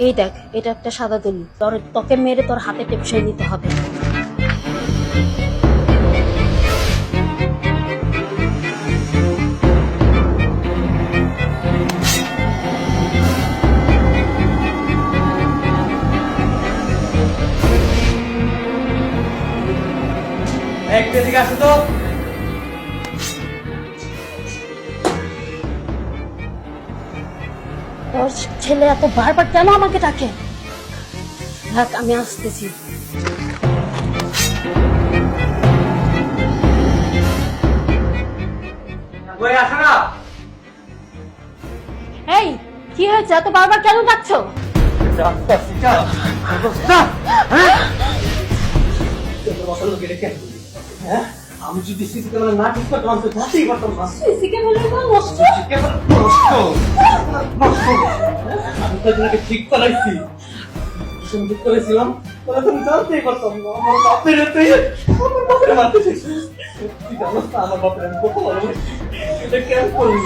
এই দেখ, এটা একটা সাদা দলিল, তোকে মেরে তোর হাতে টেপসই নিতে হবে। এদিকে আসো তো। তোর ছেলে এত বারবার কেন আমাকে ডাকে? দেখ, আমি আসতেছি। কই আসো না। এই, কি হয়েছে? এত বারবার কেন ডাকছো? আমি যদি সিসি ক্যামেরা না ঠিক করতাম তো জানতেই পারতাম না। সিসি ক্যামেরার মান নষ্ট। আমি তো এটাকে ঠিক করাইছি, ঠিক করেছিলাম, তাহলে তুমি জানতেই পারতাম না। আমার বাপের মারতে চাইছি। তুই জানোস না আমার বাপের আমি কত ভালোবাসি। এটা কেন করলি?